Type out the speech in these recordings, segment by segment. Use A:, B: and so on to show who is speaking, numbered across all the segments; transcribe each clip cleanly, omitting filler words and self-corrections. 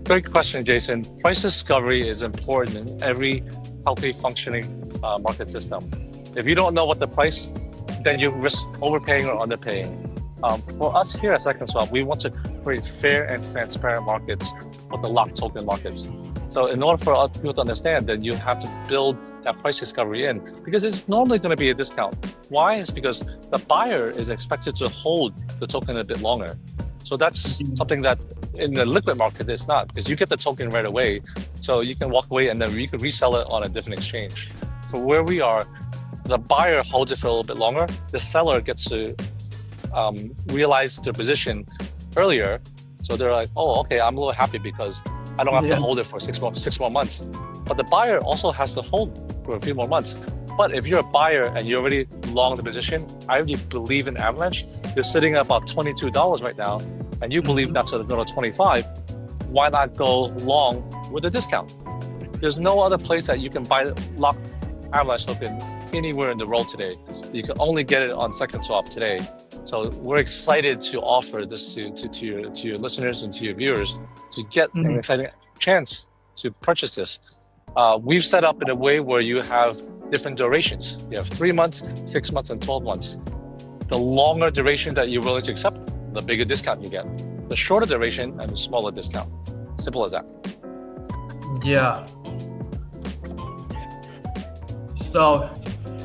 A: Great question, Jason. Price discovery is important in every healthy functioning market system. If you don't know what the price, then you risk overpaying or underpaying. For us here at SecondSwap, we want to create fair and transparent markets with the locked token markets. So in order for people to understand, then you have to build that price discovery in, because it's normally going to be a discount. Why? Is because the buyer is expected to hold the token a bit longer. So that's something that in the liquid market it's not, because you get the token right away. So you can walk away and then you can resell it on a different exchange. For where we are, the buyer holds it for a little bit longer. The seller gets to realize their position earlier. So they're like, oh, okay, I'm a little happy because I don't have to hold it for six more months. But the buyer also has to hold for a few more months. But if you're a buyer and you're already long the position, I already believe in Avalanche. You're sitting at about $22 right now, and you believe that's going to go to 25. Why not go long with a discount? There's no other place that you can buy locked Avalanche token anywhere in the world today. You can only get it on SecondSwap today. So we're excited to offer this to your listeners and to your viewers to get an exciting chance to purchase this. We've set up in a way where you have different durations. You have 3 months, 6 months, and 12 months. The longer duration that you're willing to accept, the bigger discount you get. The shorter duration and the smaller discount. Simple as that.
B: Yeah. So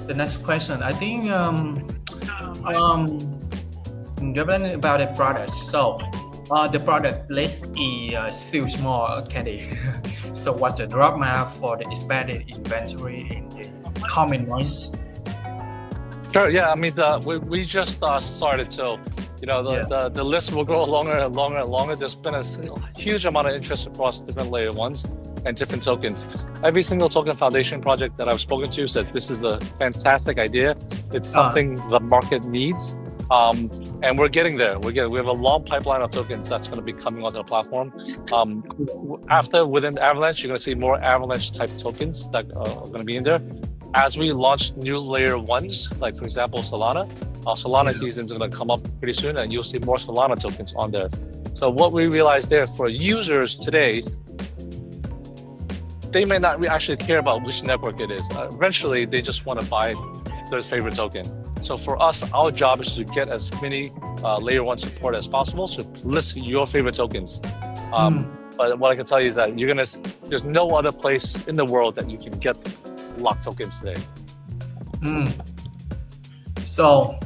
B: the next question, I think given about the product. So the product list is still small, Candy. So what's the roadmap for the expanded inventory in the coming months?
A: Sure. Yeah. I mean, we just started, so the list will grow longer and longer and longer. There's been a huge amount of interest across different layer ones and different tokens. Every single token foundation project that I've spoken to said this is a fantastic idea. It's something the market needs. And we're getting there. We have a long pipeline of tokens that's going to be coming onto the platform. Within Avalanche, you're going to see more Avalanche type tokens that are going to be in there. As we launch new layer ones, like for example, Solana, our Solana season is going to come up pretty soon, and you'll see more Solana tokens on there. So what we realized there for users today, they may not actually care about which network it is. Eventually, they just want to buy their favorite token. So for us, our job is to get as many layer one support as possible to list your favorite tokens. But what I can tell you is that there's no other place in the world that you can get locked tokens today.
B: So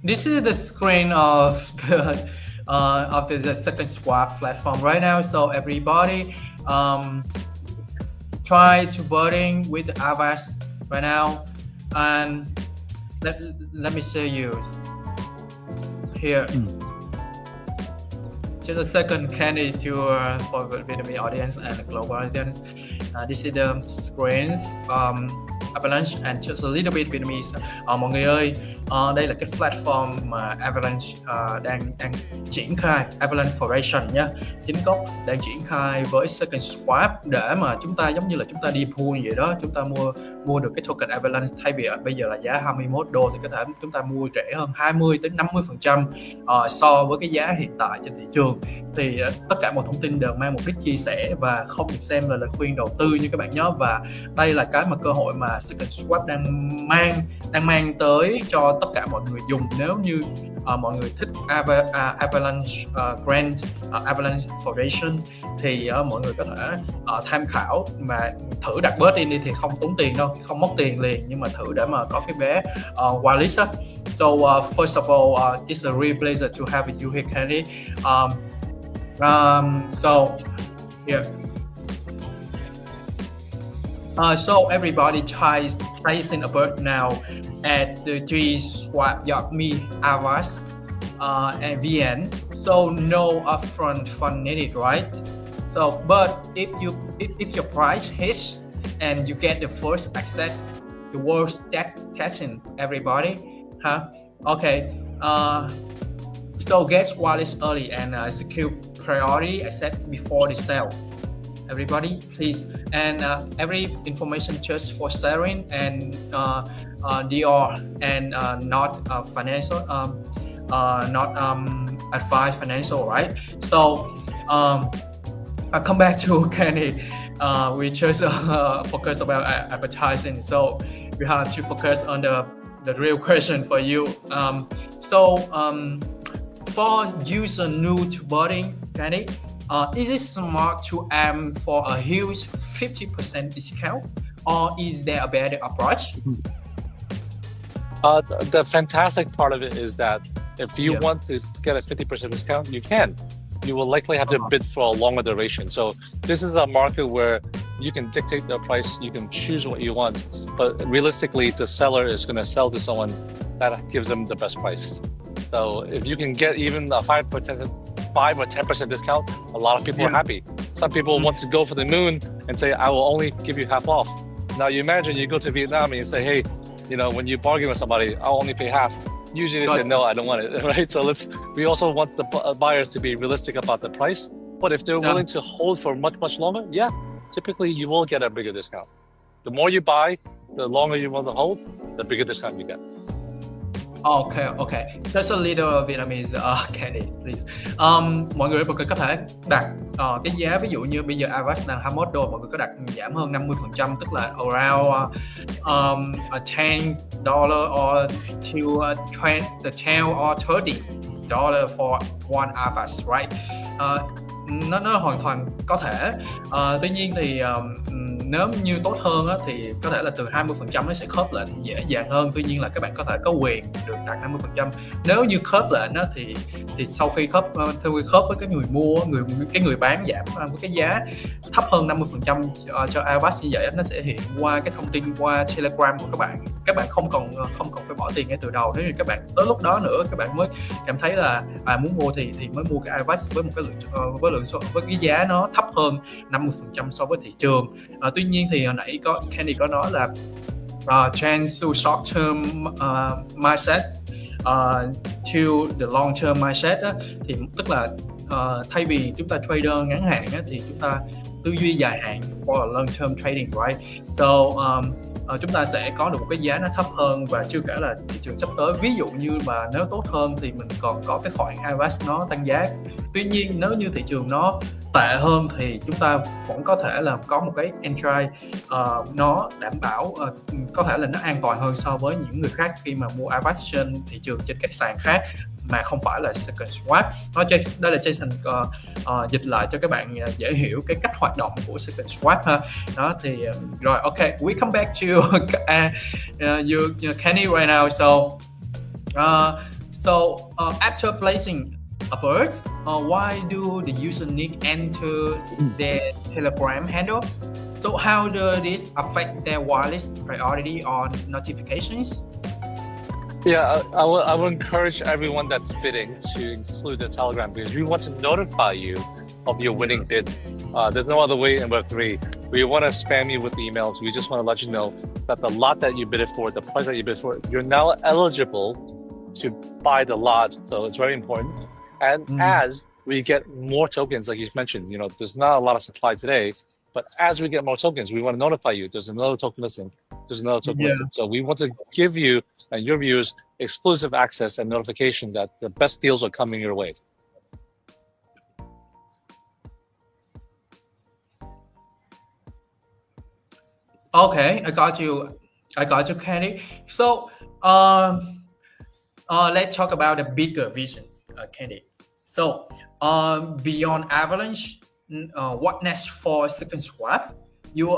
B: this is the screen of the SecondSwap platform right now. So everybody try to voting with the Avas right now. And let me show you here. Just a second, Candy, for the Vietnamese audience and the global audience. This is the screens Avalanche and just a little bit Vietnamese. Mọi người ơi, đây là cái platform mà Avalanche đang triển khai, Avalanche Foundation nhé, chính gốc đang triển khai với SecondSwap để mà chúng ta giống như là chúng ta đi pool vậy đó, chúng ta mua được cái token Avalanche, thay vì bây giờ là giá $21 thì có thể chúng ta mua rẻ hơn 20-50% so với cái giá hiện tại trên thị trường. Thì tất cả mọi thông tin đều mang mục đích chia sẻ và không được xem là lời khuyên đầu tư như các bạn nhé. Và đây là cái mà cơ hội mà SecondSwap đang mang tới cho tất cả mọi người dùng. Nếu như mọi người thích Avalanche Grant, Avalanche Foundation thì mọi người có thể tham khảo mà thử đặt bớt đi thì không tốn tiền đâu, không mất tiền liền, nhưng mà thử để mà có cái vé whitelist. So first of all, it's a real pleasure to have you here, Candy. So here. So everybody tries placing a bet now at the ĐutiC Avas and VN. So no upfront fund needed, right? So, but if your price hits and you get the first access, the world's testing everybody, huh? Okay. So get whitelist early and secure priority access before the sale. Everybody, please, and every information just for sharing and DR and not financial, not advise financial, right? So I come back to Kenny. We just focus about advertising, so we have to focus on the real question for you. For user new to boarding, Kenny, is it smart to aim for a huge 50% discount, or is there a better approach?
A: The fantastic part of it is that if you want to get a 50% discount, you can. You will likely have to bid for a longer duration. So this is a market where you can dictate the price, you can choose what you want, but realistically, the seller is going to sell to someone that gives them the best price. So if you can get even a 5 or 10% discount, a lot of people are happy. Some people want to go for the moon and say, I will only give you half off. Now you imagine you go to Vietnam and you say, hey, when you bargain with somebody, I'll only pay half. Usually they say, no, I don't want it, right? So we also want the buyers to be realistic about the price. But if they're willing to hold for much, much longer, typically you will get a bigger discount. The more you buy, the longer you want to hold, the bigger discount you get.
B: Okay. Just a little Vietnamese candy, please. Mọi người có thể đặt cái giá, ví dụ như bây giờ average là 21 đô, mọi người có đặt giảm hơn 50%, tức là around $10 or to 10 or $30 for one average, right? Nó hoàn toàn có thể. Tuy nhiên thì nếu như tốt hơn á, thì có thể là từ 20% nó sẽ khớp lệnh dễ dàng hơn. Tuy nhiên là các bạn có thể có quyền được đặt 50%. Nếu như khớp lệnh á, thì sau khi khớp với cái người mua, người bán giảm với cái giá thấp hơn 50% cho Airbus như vậy, nó sẽ hiện qua cái thông tin qua Telegram của các bạn. Các bạn không còn phải bỏ tiền ngay từ đầu. Nếu như các bạn tới lúc đó nữa các bạn mới cảm thấy là muốn mua thì mới mua cái Airbus với một cái với cái giá nó thấp hơn 50% so với thị trường. Tuy nhiên thì hồi nãy Candy có nói là change to short term mindset to the long term mindset á, thì tức là thay vì chúng ta trader ngắn hạn á, thì chúng ta tư duy dài hạn for a long term trading, right? So chúng ta sẽ có được một cái giá nó thấp hơn, và chưa kể là thị trường sắp tới, ví dụ như mà nếu tốt hơn thì mình còn có cái khoản IVAS nó tăng giá. Tuy nhiên nếu như thị trường nó tệ hơn thì chúng ta vẫn có thể là có một cái entry nó đảm bảo có thể là nó an toàn hơn so với những người khác khi mà mua IVAS trên thị trường, trên các sàn khác mà không phải là second swap. Đó là Jason dịch lại cho các bạn dễ hiểu cái cách hoạt động của second swap ha. Đó thì rồi, okay, we come back to you Kenny right now. So after placing a bird, why do the user need enter their Telegram handle? So how does this affect their wallet's priority on notifications?
A: Yeah, I will encourage everyone that's bidding to include the Telegram, because we want to notify you of your winning bid. There's no other way in Web3. We want to spam you with emails. We just want to let you know that the lot that you bid for, the price that you bid for, you're now eligible to buy the lot. So it's very important. And as we get more tokens, like you mentioned, there's not a lot of supply today, but as we get more tokens, we want to notify you there's another token listing. There's another token listed. So we want to give you and your viewers exclusive access and notification that the best deals are coming your way.
B: Okay, I got you, Kenny. So let's talk about the bigger vision, Kenny. So beyond Avalanche, what next for second swap? You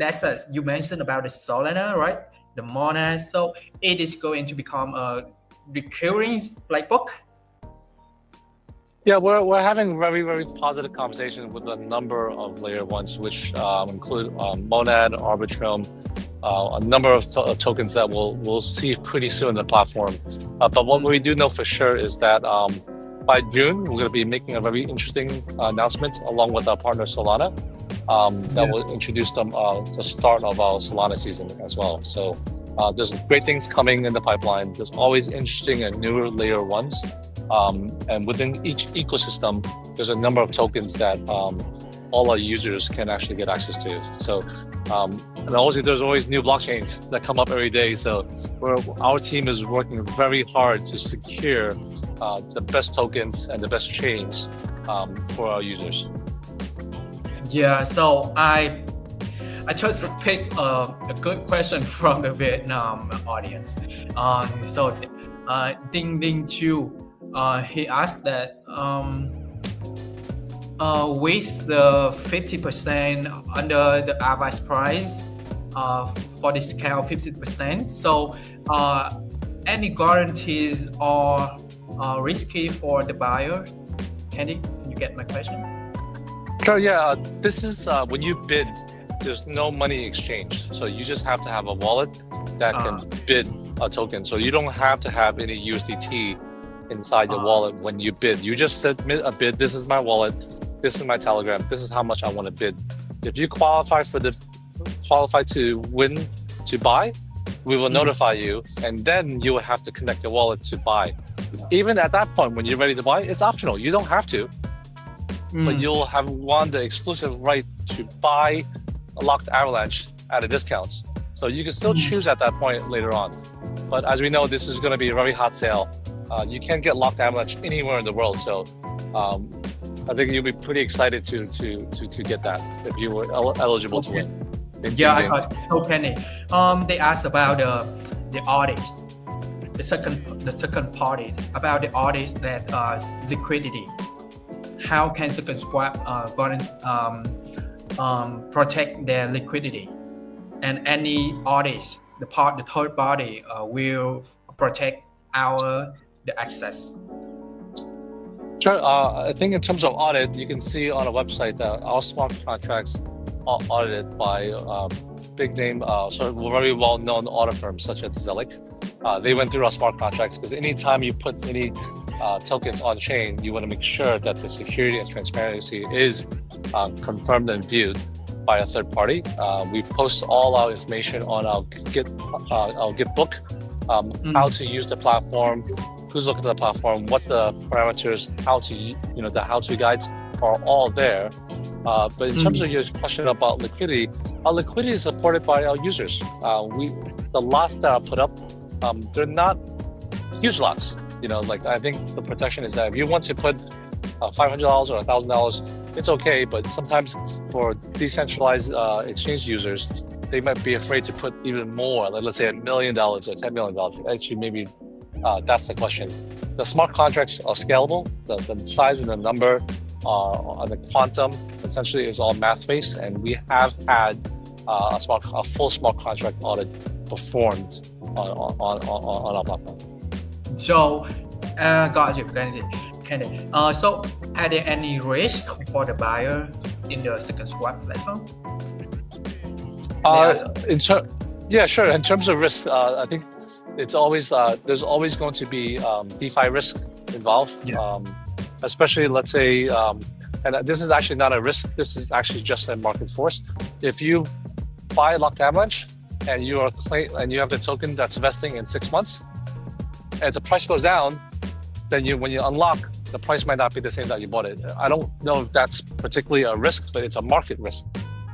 B: assets you mentioned about the Solana, right? The Monad. So it is going to become a recurring playbook.
A: Yeah, we're having very, very positive conversation with a number of layer ones, which include Monad, Arbitrum, a number of tokens that we'll see pretty soon in the platform. But what we do know for sure is that by June, we're going to be making a very interesting announcement along with our partner Solana that will introduce them the start of our Solana season as well. So there's great things coming in the pipeline. There's always interesting and newer layer ones. And within each ecosystem, there's a number of tokens that all our users can actually get access to. So, and also there's always new blockchains that come up every day. So our team is working very hard to secure the best tokens and the best chains for our users.
B: Yeah, so I just picked a good question from the Vietnam audience. So Ding Ding Chu, he asked that with the 50% under the advice price for discount 50%, so any guarantees are risky for the buyer? Can you get my question?
A: Sure, yeah. This is when you bid, there's no money exchange. So you just have to have a wallet that can bid a token. So you don't have to have any USDT inside the wallet when you bid. You just submit a bid. This is my wallet. This is my Telegram. This is how much I want to bid. If you qualify to win to buy, we will notify you, and then you will have to connect your wallet to buy. Even at that point, when you're ready to buy, it's optional. You don't have to, but you'll have won the exclusive right to buy a locked Avalanche at a discount. So you can still choose at that point later on. But as we know, this is going to be a very hot sale. You can't get locked Avalanche anywhere in the world. So I think you'll be pretty excited to get that if you were eligible to win.
B: Yeah, I got it. So Kenny, they asked about the artists, the second party, about the artists that liquidity. How can SecondSwap protect their liquidity? And any artist, the third party will protect the access.
A: Sure. I think in terms of audit, you can see on a website that our smart contracts are audited by big name, very well-known audit firms such as Zelic. They went through our smart contracts because anytime you put any tokens on chain, you want to make sure that the security and transparency is confirmed and viewed by a third party. We post all our information on our Git book, how to use the platform, who's looking at the platform, what the parameters, how to, the how-to guides are all there. But in terms of your question about liquidity, our liquidity is supported by our users. The lots that are put up, they're not huge lots. I think the protection is that if you want to put $500 or $1,000, it's okay. But sometimes for decentralized exchange users, they might be afraid to put even more. Like let's say $1 million or $10 million. Actually, maybe that's the question. The smart contracts are scalable. The size and the number on the quantum essentially is all math-based, and we have had a full smart contract audit performed on our platform.
B: So, got you, Kenny. So, are there any risk for the buyer in the SecondSwap platform?
A: Yeah, sure. In terms of risk, I think it's always there's always going to be DeFi risk involved. Yeah. Especially, let's say, and this is actually not a risk. This is actually just a market force. If you buy locked Avalanche and you have the token that's vesting in 6 months, and the price goes down, then when you unlock, the price might not be the same that you bought it. I don't know if that's particularly a risk, but it's a market risk.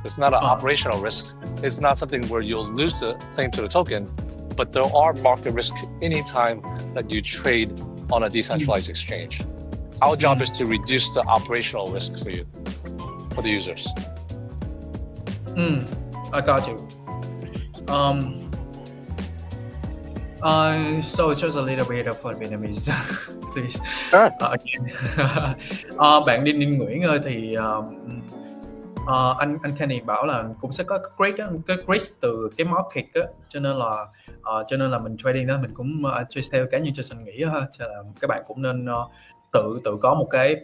A: It's not an operational risk. It's not something where you'll lose the claim to the token, but there are market risks anytime that you trade on a decentralized exchange. Our job is to reduce the operational risk for you, for the users.
B: I got you. So just a little bit for Vietnamese, please.
A: Sure.
B: Bạn Đinh Nguyễn ơi, thì anh Kenny bảo là cũng sẽ có cái risk từ cái market á, cho nên là mình trading đó, mình cũng theo cá nhân Jason nghĩ ha, cho là các bạn cũng nên tự có một cái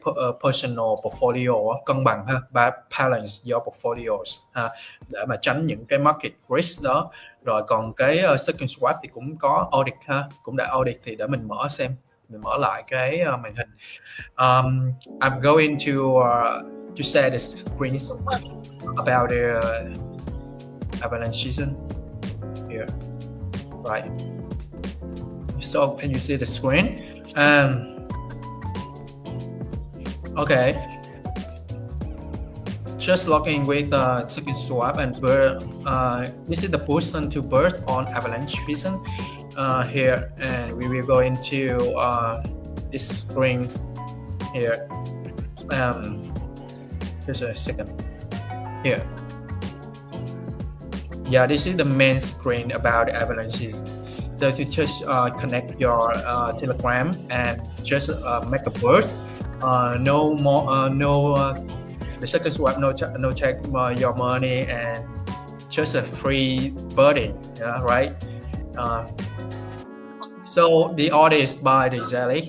B: personal portfolio cân bằng ha, balance your portfolios ha, để mà tránh những cái market risk đó. Rồi còn cái SecondSwap thì cũng có audit ha, cũng đã audit, thì để mình mở lại cái màn hình. I'm going to share the screens about the Avalanche season here, right? So can you see the screen? Okay. Just logging with SecondSwap and this is the person to birth on Avalanche season here, and we will go into this screen here. Just a second. Here. Yeah, this is the main screen about avalanches. So you just connect your Telegram and just make a burst. No more, the second swap, no check your money, and just a free birding, yeah, right? So the order is by the Zelig.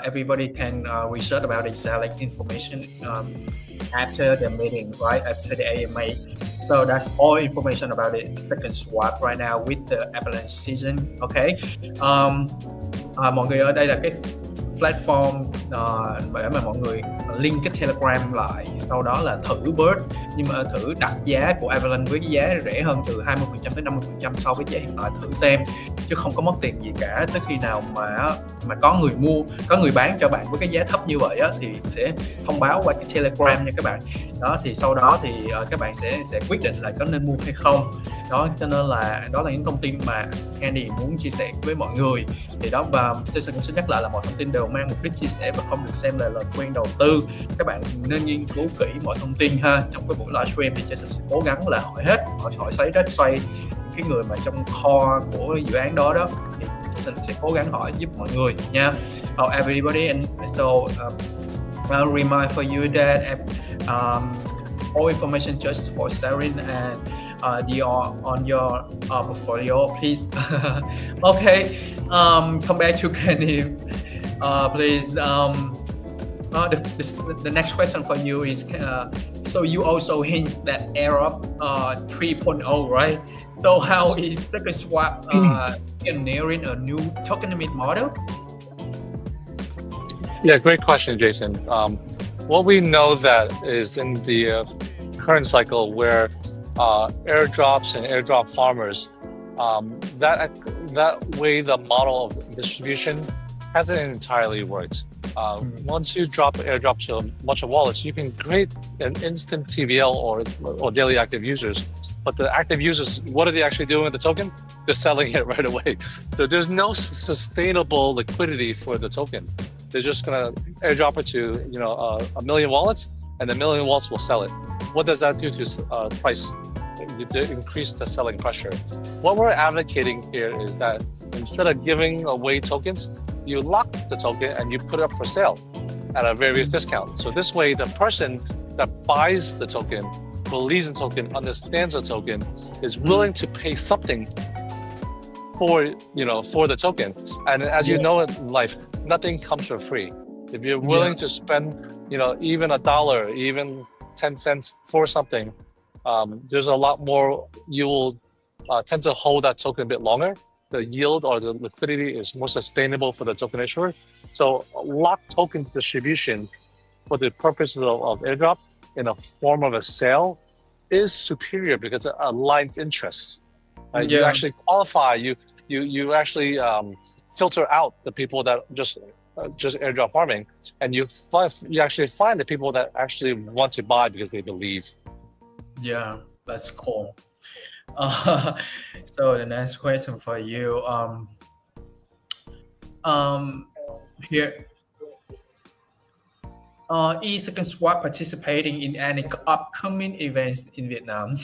B: Everybody can research about the Zelig information after the meeting, right? After the AMA. So that's all information about the second swap right now with the avalanche season. Okay. Mọi người, ở đây là cái platform để mà mọi người link cái Telegram lại, sau đó là thử bird, nhưng mà thử đặt giá của Avalanche với cái giá rẻ hơn từ 20% tới 50% so với giá hiện tại, thử xem, chứ không có mất tiền gì cả. Tới khi nào mà có người mua, có người bán cho bạn với cái giá thấp như vậy á, thì sẽ thông báo qua cái Telegram nha các bạn. Đó, thì sau đó thì các bạn sẽ quyết định là có nên mua hay không. Đó, cho nên là đó là những thông tin mà Andy muốn chia sẻ với mọi người. Thì đó, và Jason cũng xin nhắc lại là mọi thông tin đều mang mục đích chia sẻ và không được xem là lời khuyên đầu tư. Các bạn nên nghiên cứu kỹ mọi thông tin ha. Trong cái buổi livestream thì Jason sẽ cố gắng là hỏi xoay những cái người mà trong core của dự án đó thì Jason sẽ cố gắng hỏi giúp mọi người nha. Everybody, and so I'll remind for you that all information just for sharing and on your portfolio, please. Okay, come back to Kenny, please. The next question for you is, so you also hint that Arab 3.0, right? So how is second swap pioneering a new tokenomics model?
A: Yeah, great question, Jason. What we know that is in the current cycle where airdrops and airdrop farmers, that way the model of distribution hasn't entirely worked. Once you drop airdrop to a bunch of wallets, you can create an instant TVL or daily active users. But the active users, what are they actually doing with the token? They're selling it right away. So there's no sustainable liquidity for the token. They're just gonna airdrop it to a million wallets, and the million wallets will sell it. What does that do to price? To increase the selling pressure. What we're advocating here is that instead of giving away tokens, you lock the token and you put it up for sale at a various discount. So this way, the person that buys the token, believes in the token, understands the token, is willing to pay something for the token. And as you know in life, nothing comes for free. If you're willing to spend even $1, even 10 cents for something, there's a lot more. You will tend to hold that token a bit longer. The yield or the liquidity is more sustainable for the token issuer. So locked token distribution for the purposes of airdrop in a form of a sale is superior because it aligns interests. You actually qualify. You actually filter out the people that just airdrop farming, and you actually find the people that actually want to buy because they believe.
B: Yeah, that's cool. So the next question for you, here, is second swap participating in any upcoming events in Vietnam?